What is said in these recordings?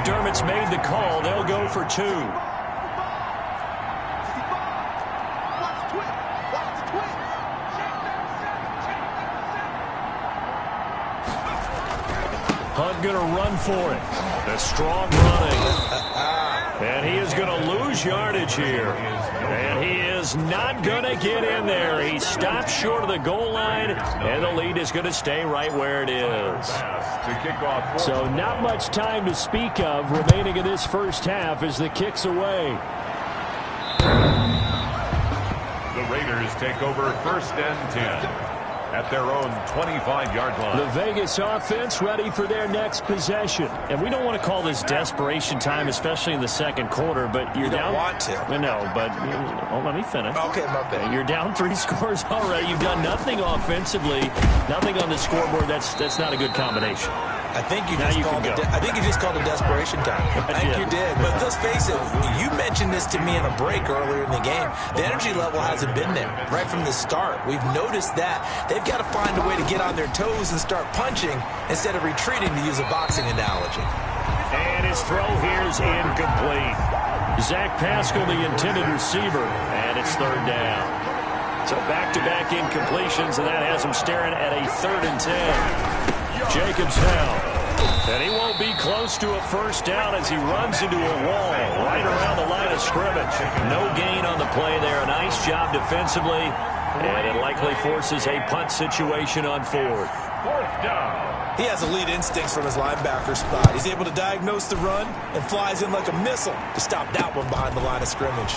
McDermott's made the call. They'll go for 2. Hunt going to run for it. The strong running. And he is going to lose yardage here. And he is not going to get in there. He stops short of the goal line, and the lead is going to stay right where it is. So not much time to speak of remaining in this first half as the kick's away. The Raiders take over 1st and 10. At their own 25-yard line. The Vegas offense ready for their next possession. And we don't want to call this desperation time, especially in the second quarter, but you're down. You don't want to. No, but let me finish. Okay, my bad. You're down 3 scores already. You've done nothing offensively, nothing on the scoreboard. That's not a good combination. I think you just called it desperation time. I think you did. But let's face it, you mentioned this to me in a break earlier in the game. The energy level hasn't been there right from the start. We've noticed that. They've got to find a way to get on their toes and start punching instead of retreating, to use a boxing analogy. And his throw here is incomplete. Zach Pascal, the intended receiver, and it's 3rd down. So back-to-back incompletions, and that has him staring at a 3rd and 10. Jacobs now. And he won't be close to a 1st down as he runs into a wall right around the line of scrimmage. No gain on the play there. A nice job defensively. And it likely forces a punt situation on 4th. 4th down. He has elite instincts from his linebacker spot. He's able to diagnose the run and flies in like a missile to stop that one behind the line of scrimmage.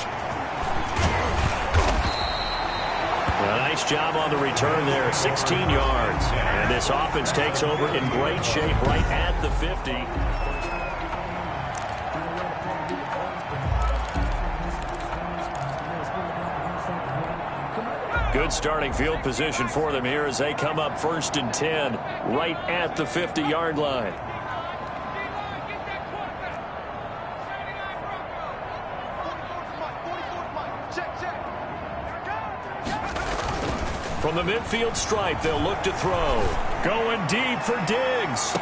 A nice job on the return there, 16 yards. And this offense takes over in great shape right at the 50. Good starting field position for them here as they come up 1st and 10 right at the 50-yard line. From the midfield stripe, they'll look to throw. Going deep for Diggs.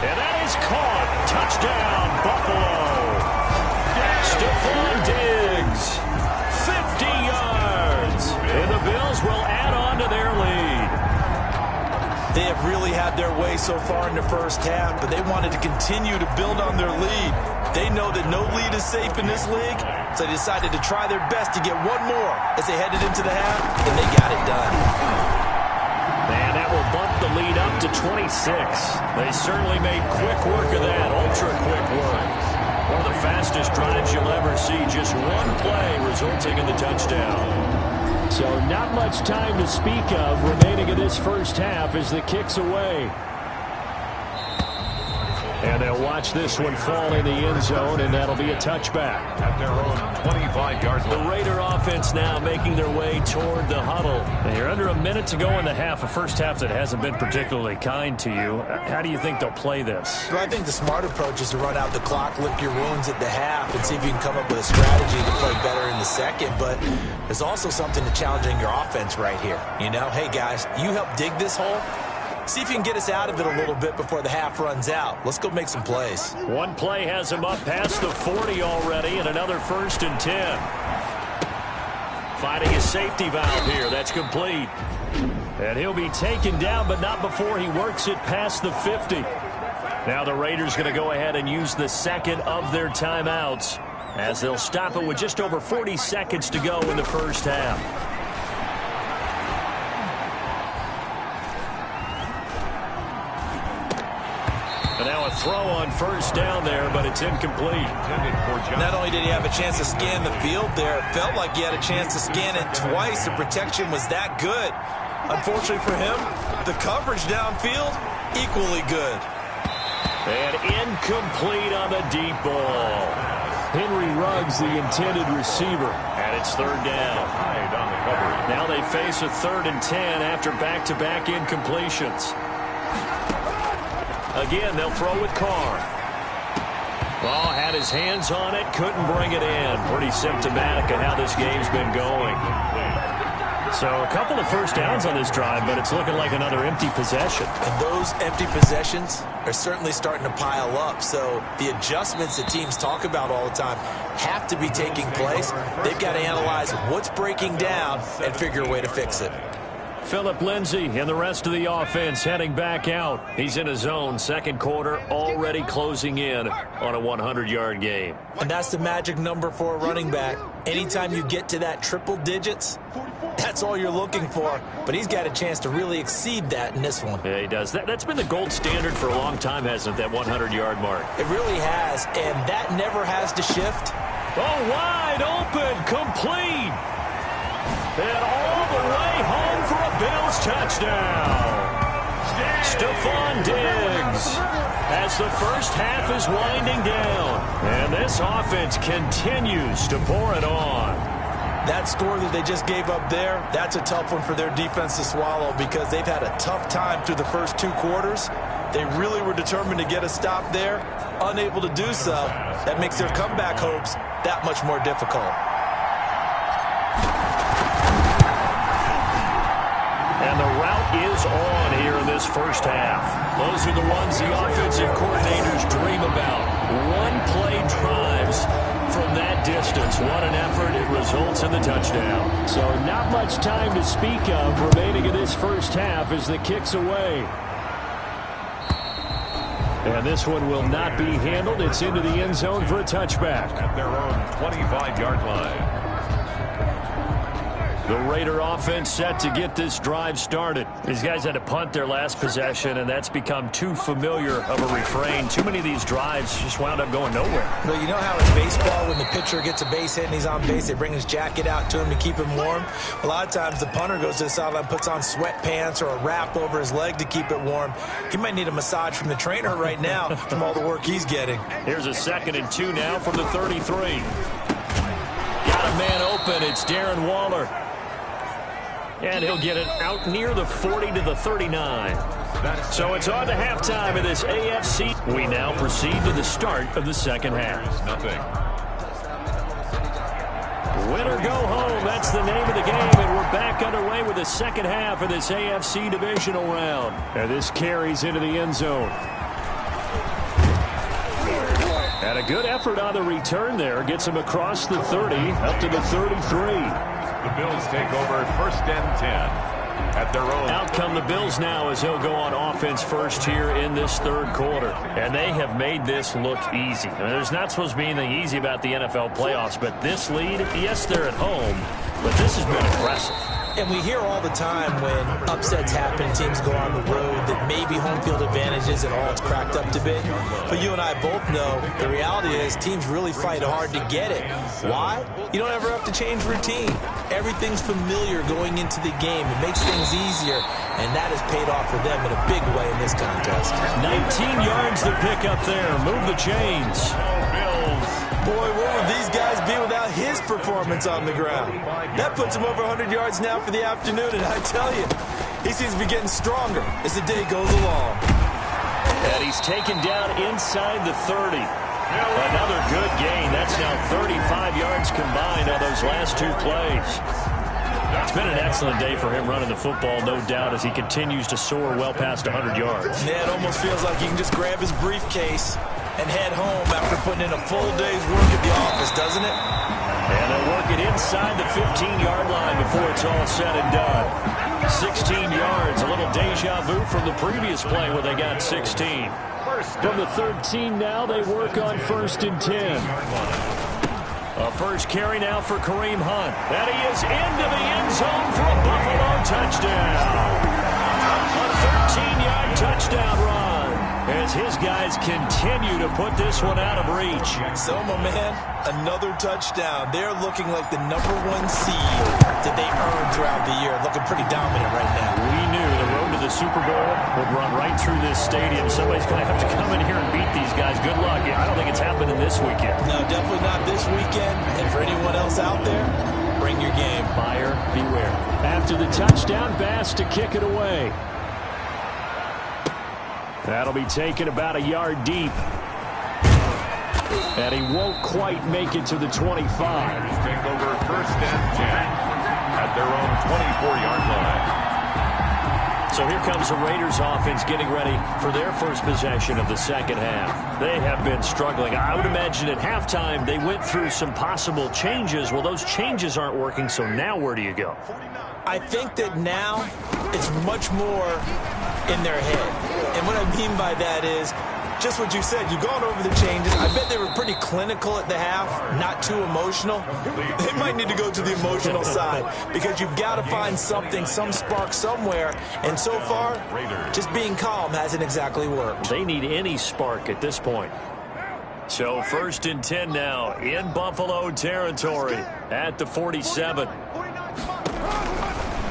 And that is caught. Touchdown, Buffalo. Stephon Diggs. 50 yards. And the Bills will add on to their lead. They have really had their way so far in the first half, but they wanted to continue to build on their lead. They know that no lead is safe in this league, so they decided to try their best to get one more as they headed into the half, and they got it done. And that will bump the lead up to 26. They certainly made quick work of that, ultra-quick work. One of the fastest drives you'll ever see, just one play resulting in the touchdown. So not much time to speak of remaining in this first half as the kick's away. And they'll watch this one fall in the end zone, and that'll be a touchback. At their own 25-yard line. The Raider offense now making their way toward the huddle. And you're under a minute to go in the half, a first half that hasn't been particularly kind to you. How do you think they'll play this? Well, I think the smart approach is to run out the clock, lick your wounds at the half, and see if you can come up with a strategy to play better in the second. But there's also something to challenging your offense right here. You know, hey, guys, you help dig this hole. See if you can get us out of it a little bit before the half runs out. Let's go make some plays. One play has him up past the 40 already, and another 1st and 10. Finding his safety valve here. That's complete. And he'll be taken down, but not before he works it past the 50. Now the Raiders going to go ahead and use the second of their timeouts as they'll stop it with just over 40 seconds to go in the first half. Throw on 1st down there, but it's incomplete. Not only did he have a chance to scan the field there, it felt like he had a chance to scan it twice. The protection was that good. Unfortunately for him, the coverage downfield, equally good. And incomplete on the deep ball. Henry Ruggs, the intended receiver, and it's 3rd down. Now they face a 3rd and 10 after back-to-back incompletions. Again, they'll throw with Carr. Ball had his hands on it, couldn't bring it in. Pretty symptomatic of how this game's been going. So a couple of first downs on this drive, but it's looking like another empty possession. And those empty possessions are certainly starting to pile up. So the adjustments that teams talk about all the time have to be taking place. They've got to analyze what's breaking down and figure a way to fix it. Phillip Lindsay and the rest of the offense heading back out. He's in a zone, second quarter, already closing in on a 100-yard game. And that's the magic number for a running back. Anytime you get to that triple digits, that's all you're looking for. But he's got a chance to really exceed that in this one. Yeah, he does. That's been the gold standard for a long time, hasn't it, that 100-yard mark? It really has, and that never has to shift. Oh, wide open, complete. And all the way home for a Bills touchdown. Stephon Diggs as the first half is winding down. And this offense continues to pour it on. That score that they just gave up there, that's a tough one for their defense to swallow because they've had a tough time through the first two quarters. They really were determined to get a stop there, unable to do so. That makes their comeback hopes that much more difficult. And the route is on here in this first half. Those are the ones the offensive coordinators dream about. One-play drives from that distance. What an effort. It results in the touchdown. So not much time to speak of remaining in this first half as the kick's away. And this one will not be handled. It's into the end zone for a touchback. At their own 25-yard line. The Raider offense set to get this drive started. These guys had to punt their last possession, and that's become too familiar of a refrain. Too many of these drives just wound up going nowhere. Well, you know how in baseball, when the pitcher gets a base hit and he's on base, they bring his jacket out to him to keep him warm? A lot of times the punter goes to the sideline, puts on sweatpants or a wrap over his leg to keep it warm. He might need a massage from the trainer right now from all the work he's getting. Here's a 2nd and 2 now from the 33. Got a man open. It's Darren Waller. And he'll get it out near the 40 to the 39. So it's on to halftime of this AFC. We now proceed to the start of the second half. Nothing. Win or go home, that's the name of the game. And we're back underway with the second half of this AFC divisional round. And this carries into the end zone. And a good effort on the return there. Gets him across the 30, up to the 33. The Bills take over 1st and 10 at their own. Out come the Bills now as he'll go on offense first here in this third quarter. And they have made this look easy. I mean, there's not supposed to be anything easy about the NFL playoffs, but this lead, yes, they're at home, but this has been impressive. And we hear all the time when upsets happen, teams go on the road, that maybe home field advantage isn't all it's cracked up to be. But you and I both know the reality is teams really fight hard to get it. Why? You don't ever have to change routine. Everything's familiar going into the game. It makes things easier, and that has paid off for them in a big way in this contest. 19 yards to pick up there. Move the chains. Boy, where would these guys be without his performance on the ground? That puts him over 100 yards now for the afternoon, and I tell you, he seems to be getting stronger as the day goes along. And he's taken down inside the 30. Another good gain. That's now 35 yards combined on those last two plays. It's been an excellent day for him running the football, no doubt, as he continues to soar well past 100 yards. Yeah, it almost feels like he can just grab his briefcase and head home after putting in a full day's work at the office, doesn't it? And they'll work it inside the 15-yard line before it's all said and done. 16 yards, a little deja vu from the previous play where they got 16. From the 13 now, they work on 1st and 10. A first carry now for Kareem Hunt. And he is into the end zone for a Buffalo touchdown. A 13-yard touchdown run as his guys continue to put this one out of reach. So, my man, another touchdown. They're looking like the #1 seed that they earned throughout the year. Looking pretty dominant right now. We knew the road to the Super Bowl would run right through this stadium. Somebody's going to have to come in here and beat these guys. Good luck. I don't think it's happening this weekend. No, definitely not this weekend. And for anyone else out there, bring your game. Buyer beware. After the touchdown, Bass to kick it away. That'll be taken about a yard deep. And he won't quite make it to the 25. Take over 1st and 10 at their own 24-yard line. So here comes the Raiders offense getting ready for their first possession of the second half. They have been struggling. I would imagine at halftime they went through some possible changes. Well, those changes aren't working, so now where do you go? I think that now it's much more in their head. And what I mean by that is just what you said. You've gone over the changes. I bet they were pretty clinical at the half, not too emotional. They might need to go to the emotional side because you've got to find something, some spark somewhere. And so far, just being calm hasn't exactly worked. They need any spark at this point. So 1st and 10 now in Buffalo territory at the 47.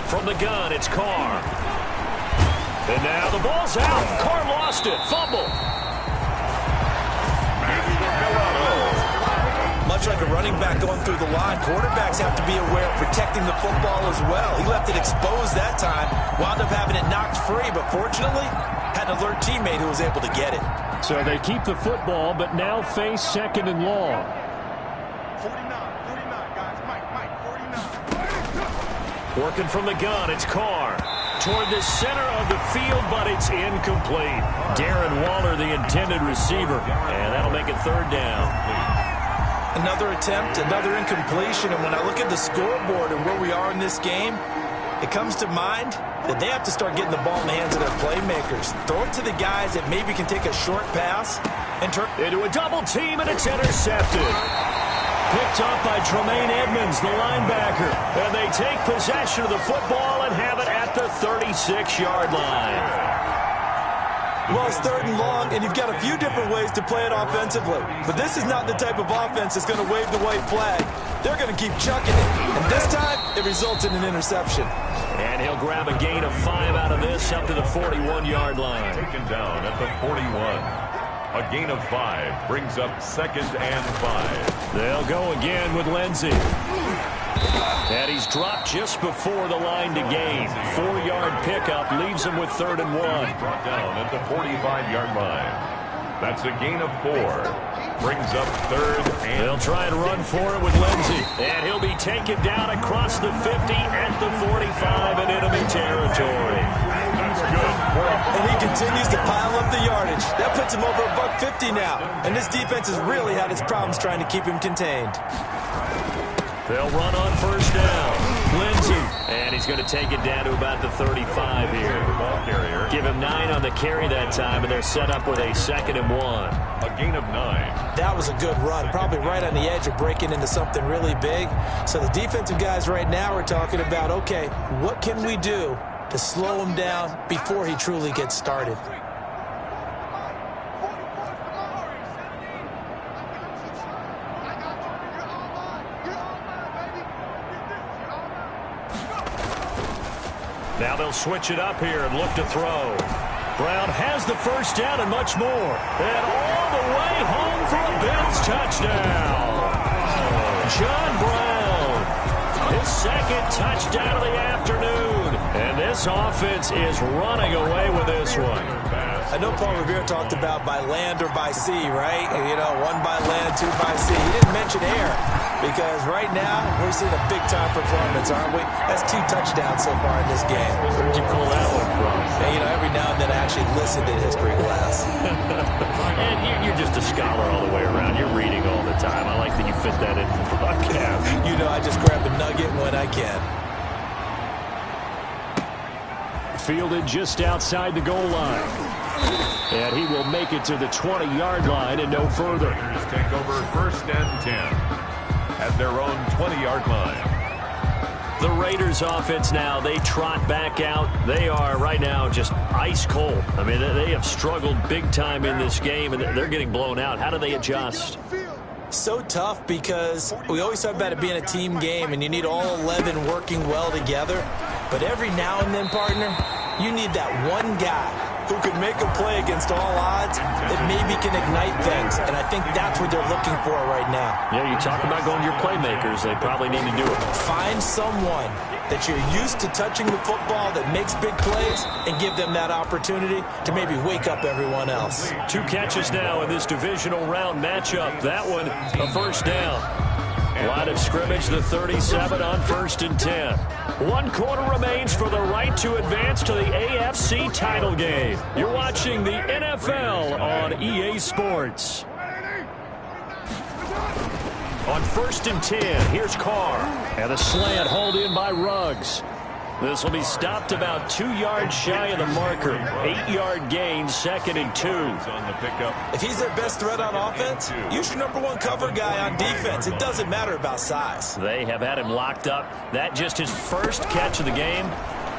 From the gun, it's Carr. And now the ball's out. Carr lost it. Fumble. Much like a running back going through the line, quarterbacks have to be aware of protecting the football as well. He left it exposed that time, wound up having it knocked free, but fortunately, had an alert teammate who was able to get it. So they keep the football, but now face 2nd and long. 49, guys. Mike, 49. Working from the gun, it's Carr. Toward the center of the field, but it's incomplete. Darren Waller, the intended receiver, and that'll make it 3rd down. Another attempt, another incompletion, and when I look at the scoreboard and where we are in this game, it comes to mind that they have to start getting the ball in the hands of their playmakers. Throw it to the guys that maybe can take a short pass and turn into a double team, and it's intercepted. Picked up by Tremaine Edmonds, the linebacker. And they take possession of the football and have it at the 36-yard line. Well, it's 3rd and long, and you've got a few different ways to play it offensively. But this is not the type of offense that's going to wave the white flag. They're going to keep chucking it. And this time, it results in an interception. And he'll grab a gain of 5 out of this up to the 41-yard line. Taken down at the 41. A gain of 5 brings up 2nd and 5. They'll go again with Lindsey. And he's dropped just before the line to gain. 4-yard pickup leaves him with 3rd and 1. Brought down at the 45-yard line. That's a gain of 4. Brings up 3rd and... They'll try and run for it with Lindsey. And he'll be taken down across the 50 at the 45 in enemy territory. That's good. And he continues to pile up the yardage. That puts him over $150 now. And this defense has really had its problems trying to keep him contained. They'll run on 1st down. Lindsey. And he's going to take it down to about the 35 here. Ball carrier. Give him 9 on the carry that time, and they're set up with a 2nd and 1. A gain of 9. That was a good run. Probably right on the edge of breaking into something really big. So the defensive guys right now are talking about, okay, what can we do to slow him down before he truly gets started? Now they'll switch it up here and look to throw. Brown has the 1st down and much more. And all the way home for a Bills touchdown. John Brown, his 2nd touchdown of the afternoon. And this offense is running away with this one. I know Paul Revere talked about by land or by sea, right? You know, 1 by land, 2 by sea. He didn't mention air because right now we're seeing a big-time performance, aren't we? That's 2 touchdowns so far in this game. Where'd you pull that one from? And, you know, every now and then I actually listened in history class. And you're just a scholar all the way around. You're reading all the time. I like that you fit that in the broadcast. You know, I just grab a nugget when I can. Fielded just outside the goal line. And he will make it to the 20-yard line and no further. Raiders take over 1st and 10 at their own 20-yard line. The Raiders offense now, they trot back out. They are right now just ice cold. I mean, they have struggled big time in this game, and they're getting blown out. How do they adjust? So tough because we always talk about it being a team game, and you need all 11 working well together. But every now and then, partner, you need that one guy who can make a play against all odds that maybe can ignite things. And I think that's what they're looking for right now. Yeah, you talk about going to your playmakers. They probably need to do it. Find someone that you're used to touching the football that makes big plays and give them that opportunity to maybe wake up everyone else. 2 catches now in this divisional round matchup. That one, a 1st down. Line of scrimmage, the 37 on 1st and 10. 1 quarter remains for the right to advance to the AFC title game. You're watching the NFL on EA Sports. On 1st and 10, here's Carr. And a slant hauled in by Ruggs. This will be stopped about 2 yards shy of the marker. 8-yard gain, 2nd and 2. If he's their best threat on offense, use your #1 cover guy on defense. It doesn't matter about size. They have had him locked up. That just his first catch of the game.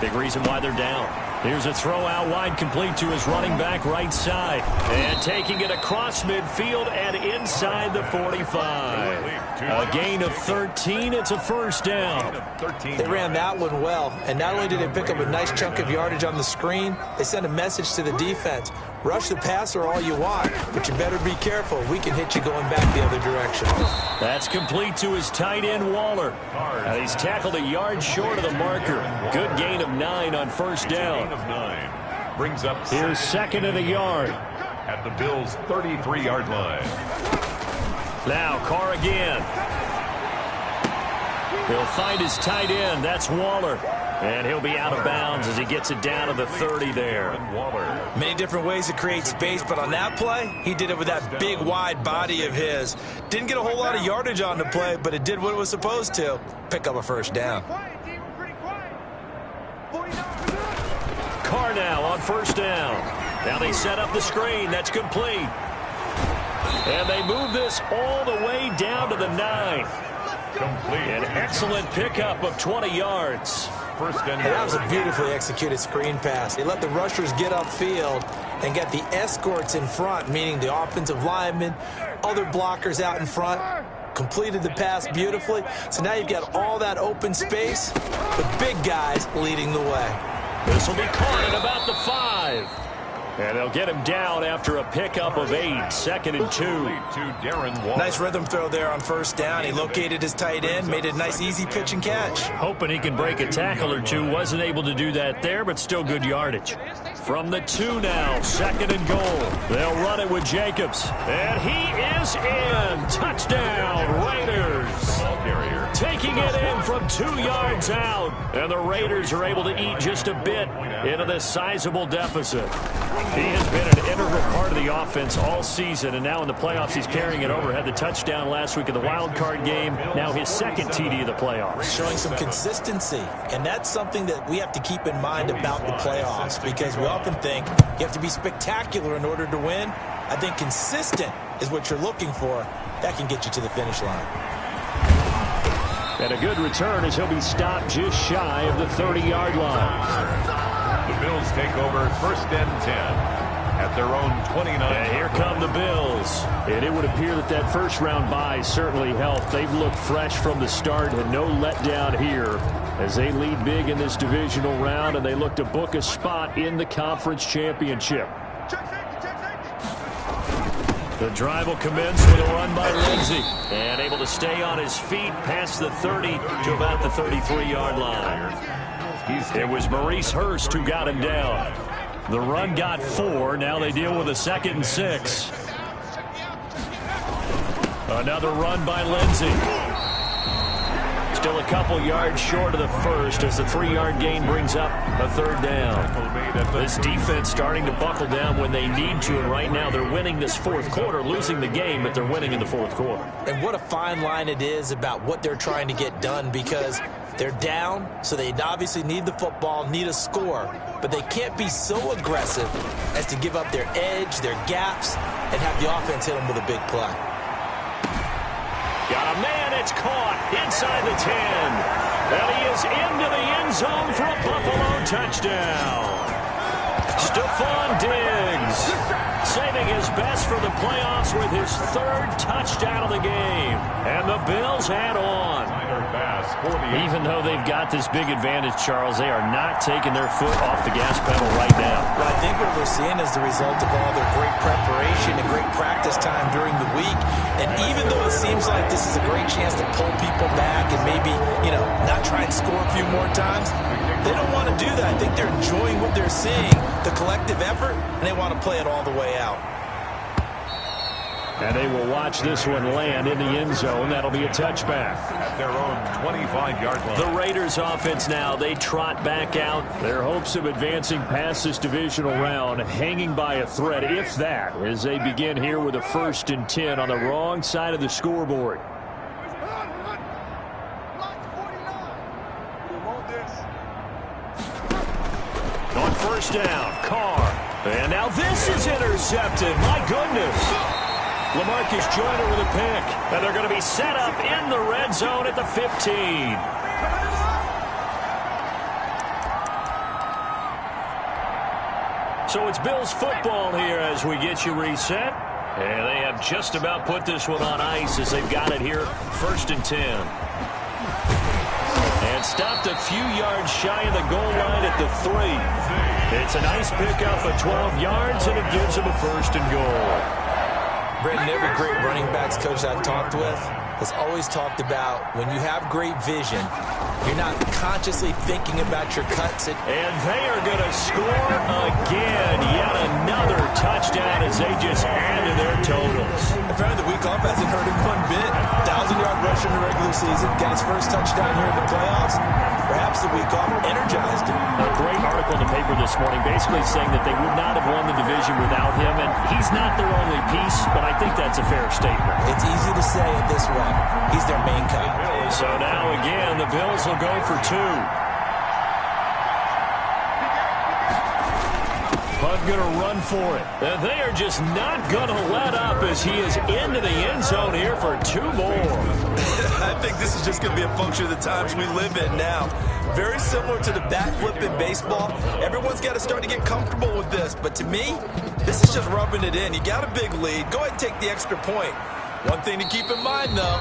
Big reason why they're down. Here's a throw out wide, complete to his running back right side. And taking it across midfield and inside the 45. A gain of 13. It's a first down. They ran that one well. And not only did they pick up a nice chunk of yardage on the screen, they sent a message to the defense. Rush the passer all you want, but you better be careful. We can hit you going back the other direction. That's complete to his tight end, Waller. He's tackled a yard short of the marker. Good gain of 9 on first down. Brings up here's 2nd and a yard. At the Bills' 33-yard line. Now Carr again. He'll find his tight end. That's Waller. And he'll be out of bounds as he gets it down to the 30 there. Many different ways to create space, but on that play, he did it with that big, wide body of his. Didn't get a whole lot of yardage on the play, but it did what it was supposed to. Pick up a first down. Carr now on first down. Now they set up the screen. That's complete. And they move this all the way down to the 9. An excellent pickup of 20 yards. And that was a beautifully executed screen pass. They let the rushers get upfield and get the escorts in front, meaning the offensive linemen, other blockers out in front. Completed the pass beautifully. So now you've got all that open space with big guys leading the way. This will be caught at about the 5. And they'll get him down after a pickup of 8. 2nd and 2. Nice rhythm throw there on first down. He located his tight end, made it a nice easy pitch and catch. Hoping he can break a tackle or two. Wasn't able to do that there, but still good yardage. From the 2 now, 2nd and goal. They'll run it with Jacobs. And he is in. Touchdown, Raiders. Taking it in from 2 yards out. And the Raiders are able to eat just a bit into this sizable deficit. He has been an integral part of the offense all season, and now in the playoffs he's carrying it over. Had the touchdown last week in the wild card game. Now his 2nd TD of the playoffs. Showing some consistency, and that's something that we have to keep in mind about the playoffs, because we often think you have to be spectacular in order to win. I think consistent is what you're looking for. That can get you to the finish line. And a good return as he'll be stopped just shy of the 30-yard line. The Bills take over 1st and 10 at their own 29. And here come the Bills. And it would appear that that first-round bye certainly helped. They've looked fresh from the start and no letdown here as they lead big in this divisional round, and they look to book a spot in the conference championship. The drive will commence with a run by Lindsey. And able to stay on his feet past the 30 to about the 33-yard line. It was Maurice Hurst who got him down. The run got 4. Now they deal with a 2nd and 6. Another run by Lindsey. Still a couple yards short of the first as the 3-yard gain brings up a 3rd down. This defense starting to buckle down when they need to, and right now they're winning this 4th quarter, losing the game, but they're winning in the 4th quarter. And what a fine line it is about what they're trying to get done, because they're down, so they obviously need the football, need a score, but they can't be so aggressive as to give up their edge, their gaps, and have the offense hit them with a big play. Got a man, it's caught inside the 10. And he is into the end zone for a Buffalo touchdown. Stephon Diggs saving his best for the playoffs with his 3rd touchdown of the game. And the Bills add on. Even though they've got this big advantage, Charles, they are not taking their foot off the gas pedal right now. Well, I think what we're seeing is the result of all their great preparation and great practice time during the week. And even though it seems like this is a great chance to pull people back and maybe, not try and score a few more times, they don't want to do that. I think they're enjoying what they're seeing, the collective effort, and they want to play it all the way out. And they will watch this one land in the end zone. That'll be a touchback. At their own 25-yard line. The Raiders offense now, they trot back out. Their hopes of advancing past this divisional round hanging by a thread, if that, as they begin here with a 1st and 10 on the wrong side of the scoreboard. On 1st down, Carr. And now this is intercepted. My goodness. LaMarcus Joyner with a pick. And they're going to be set up in the red zone at the 15. So it's Bills football here as we get you reset. And they have just about put this one on ice as they've got it here, 1st and 10. And stopped a few yards shy of the goal line at the 3. It's a nice pickup of 12 yards, and it gives them a 1st and goal. Brendan, every great running backs coach I've talked with has always talked about when you have great vision, you're not consciously thinking about your cuts. And they are going to score again. Yet another touchdown as they just add to their totals. Apparently the week off hasn't hurt him one bit. 1,000-yard rush in the regular season. Got his first touchdown here in the playoffs. Perhaps the week off energized him. A great article in the paper this morning basically saying that they would not have won the division without him. And he's not their only piece, but I think that's a fair statement. It's easy to say it this way. He's their main cop. So now again, the Bills will go for 2. Hunt going to run for it. And they are just not going to let up as he is into the end zone here for 2 more. I think this is just going to be a function of the times we live in now. Very similar to the backflip in baseball. Everyone's got to start to get comfortable with this. But to me, this is just rubbing it in. You got a big lead. Go ahead and take the extra point. One thing to keep in mind, though,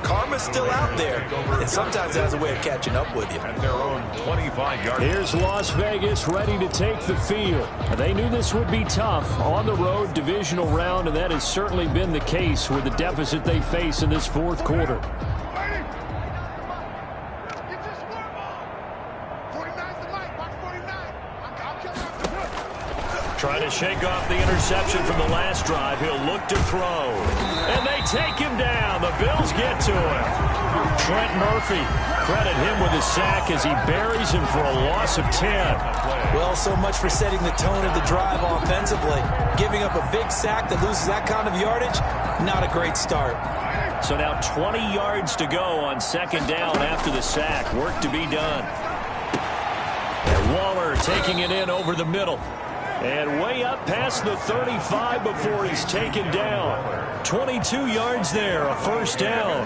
karma's still out there, and sometimes it has a way of catching up with you. At their own 25-yard. Here's Las Vegas ready to take the field. They knew this would be tough on the road divisional round, and that has certainly been the case with the deficit they face in this 4th quarter. Trying to shake off the interception from the last drive. He'll look to throw. And they take him down. The Bills get to him. Trent Murphy, credit him with a sack as he buries him for a loss of 10. Well, so much for setting the tone of the drive offensively. Giving up a big sack that loses that kind of yardage, not a great start. So now 20 yards to go on 2nd down after the sack. Work to be done. And Waller taking it in over the middle. And way up past the 35 before he's taken down. 22 yards there, a 1st down.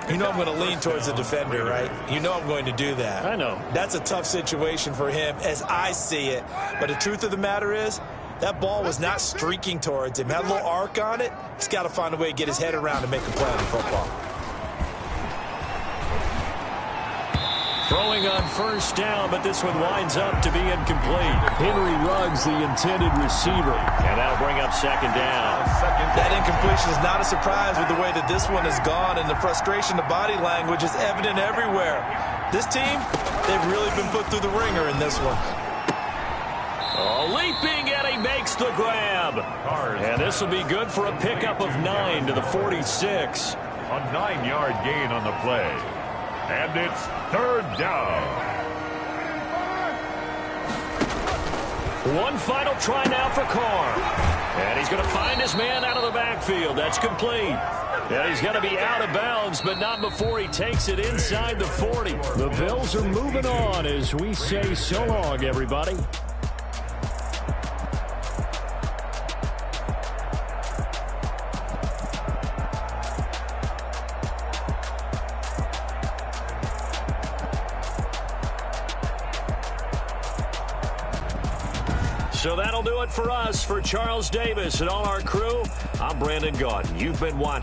You know I'm going to lean towards the defender, right? You know I'm going to do that. I know. That's a tough situation for him as I see it. But the truth of the matter is, that ball was not streaking towards him. Had a little arc on it. He's got to find a way to get his head around and make a play on the football. Throwing on 1st down, but this one winds up to be incomplete. Henry Ruggs, the intended receiver. And that'll bring up 2nd down. That incompletion is not a surprise with the way that this one has gone, and the frustration, the body language is evident everywhere. This team, they've really been put through the ringer in this one. Oh, leaping, and he makes the grab. And this will be good for a pickup of 9 to the 46. A 9-yard gain on the play. And it's 3rd down. One final try now for Carr. And he's going to find his man out of the backfield. That's complete. And he's going to be out of bounds, but not before he takes it inside the 40. The Bills are moving on as we say so long, everybody. So that'll do it for us. For Charles Davis and all our crew, I'm Brandon Gaudin. You've been watching